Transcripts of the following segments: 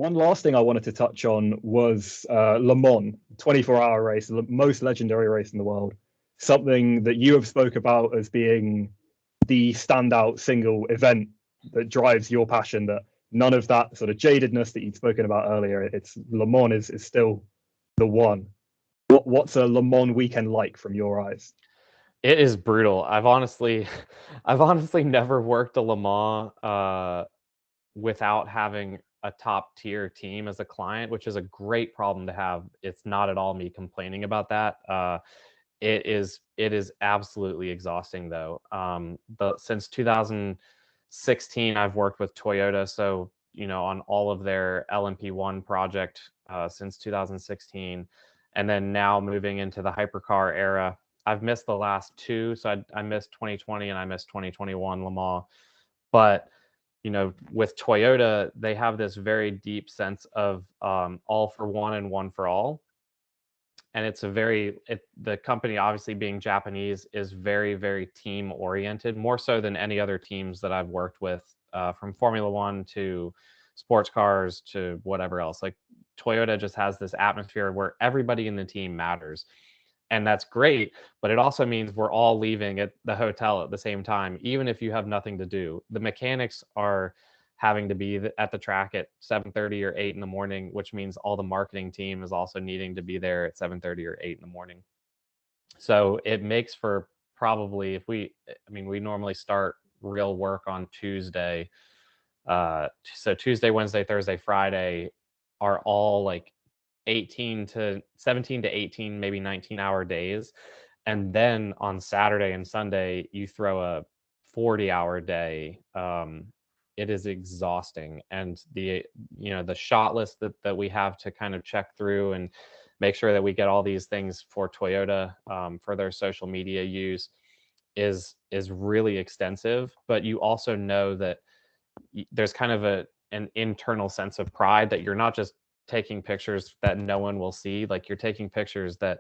One last thing I wanted to touch on was Le Mans, 24-hour race, the most legendary race in the world. Something that you have spoke about as being the standout single event that drives your passion, that none of that sort of jadedness that you'd spoken about earlier, it's Le Mans is still the one. What's a Le Mans weekend like from your eyes? It is brutal. I've honestly never worked a Le Mans without having a top tier team as a client, which is a great problem to have. It's not at all me complaining about that. It is absolutely exhausting though. But since 2016, I've worked with Toyota, so on all of their LMP1 project since 2016, and then now moving into the hypercar era. I've missed the last two, so I missed 2020 and I missed 2021 Le Mans, but with Toyota, they have this very deep sense of all for one and one for all. And it's the company, obviously being Japanese, is very, very team oriented, more so than any other teams that I've worked with, from Formula One to sports cars to whatever else. Like Toyota just has this atmosphere where everybody in the team matters. And that's great, but it also means we're all leaving at the hotel at the same time, even if you have nothing to do. The mechanics are having to be at the track at 7:30 or 8 in the morning, which means all the marketing team is also needing to be there at 7:30 or 8 in the morning. So it makes for probably, we normally start real work on Tuesday. So Tuesday, Wednesday, Thursday, Friday are all like 17 to 18, maybe 19-hour days. And then on Saturday and Sunday, you throw a 40-hour day. It is exhausting. And the shot list that we have to kind of check through and make sure that we get all these things for Toyota for their social media use is really extensive. But you also know that there's kind of an internal sense of pride that you're not just taking pictures that no one will see. Like, you're taking pictures that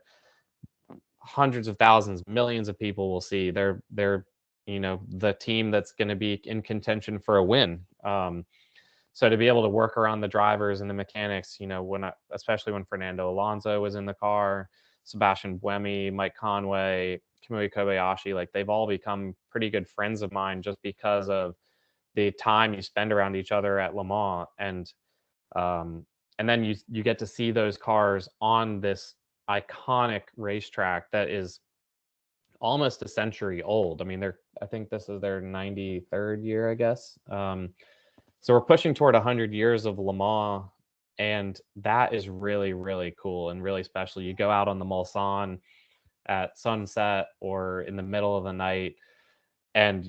hundreds of thousands, millions of people will see. They're the team that's going to be in contention for a win. So to be able to work around the drivers and the mechanics, especially when Fernando Alonso was in the car, Sebastian Buemi, Mike Conway, Kamui Kobayashi, like, they've all become pretty good friends of mine just because of the time you spend around each other at Le Mans. And then you get to see those cars on this iconic racetrack that is almost a century old. I mean, I think this is their 93rd year, I guess. So we're pushing toward 100 years of Le Mans, and that is really, really cool and really special. You go out on the Mulsanne at sunset or in the middle of the night, and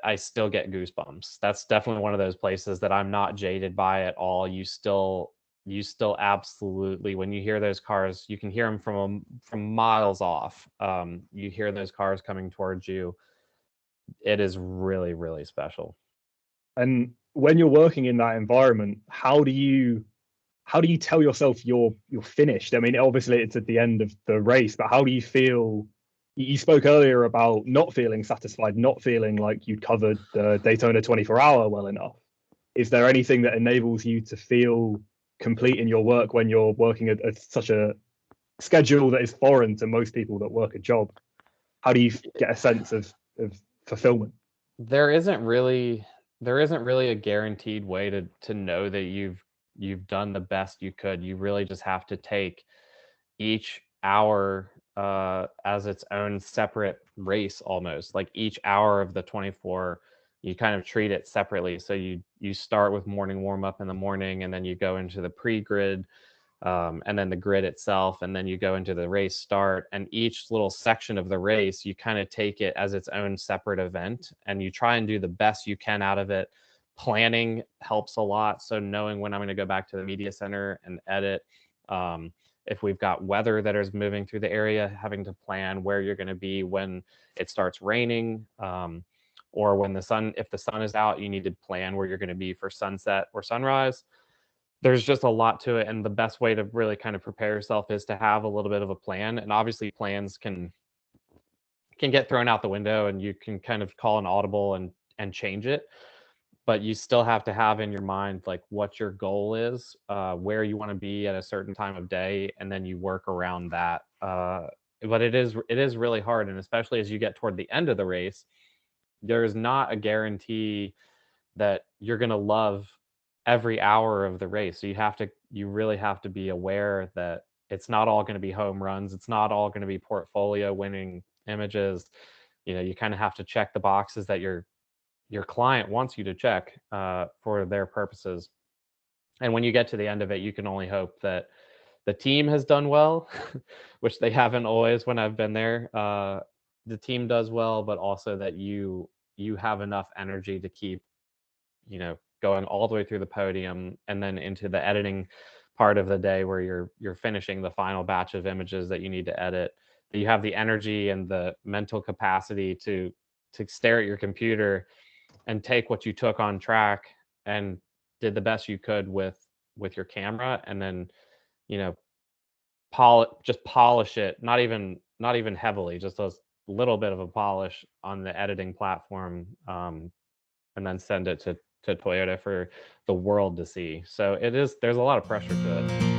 I still get goosebumps. That's definitely one of those places that I'm not jaded by at all. You still absolutely, when you hear those cars, you can hear them from miles off. You hear those cars coming towards you. It is really, really special. And when you're working in that environment, how do you tell yourself you're finished? I mean, obviously it's at the end of the race, but how do you feel? You spoke earlier about not feeling satisfied, not feeling like you'd covered the Daytona 24-hour well enough. Is there anything that enables you to feel complete in your work when you're working at such a schedule that is foreign to most people that work a job? How do you get a sense of fulfillment? There isn't really a guaranteed way to know that you've done the best you could. You really just have to take each hour as its own separate race, almost. Like, each hour of the 24, you kind of treat it separately. So you start with morning warm up in the morning, and then you go into the pre-grid, and then the grid itself, and then you go into the race start. And each little section of the race, you kind of take it as its own separate event, and you try and do the best you can out of it. Planning helps a lot. So knowing when I'm going to go back to the media center and edit, if we've got weather that is moving through the area, having to plan where you're going to be when it starts raining, or when if the sun is out, you need to plan where you're going to be for sunset or sunrise. There's just a lot to it, and the best way to really kind of prepare yourself is to have a little bit of a plan. And obviously plans can get thrown out the window, and you can kind of call an audible and change it. but you still have to have in your mind like what your goal is, where you want to be at a certain time of day, and then you work around that. But it is really hard, and especially as you get toward the end of the race, there's not a guarantee that you're going to love every hour of the race. So you really have to be aware that it's not all going to be home runs. It's not all going to be portfolio winning images. You kind of have to check the boxes that your client wants you to check for their purposes. And when you get to the end of it, you can only hope that the team has done well, which they haven't always when I've been there. The team does well, but also that you have enough energy to keep going all the way through the podium and then into the editing part of the day where you're finishing the final batch of images that you need to edit. That you have the energy and the mental capacity to stare at your computer and take what you took on track and did the best you could with your camera, and then just polish it, not even heavily, just a little bit of a polish on the editing platform, and then send it to Toyota for the world to see. So there's a lot of pressure to it.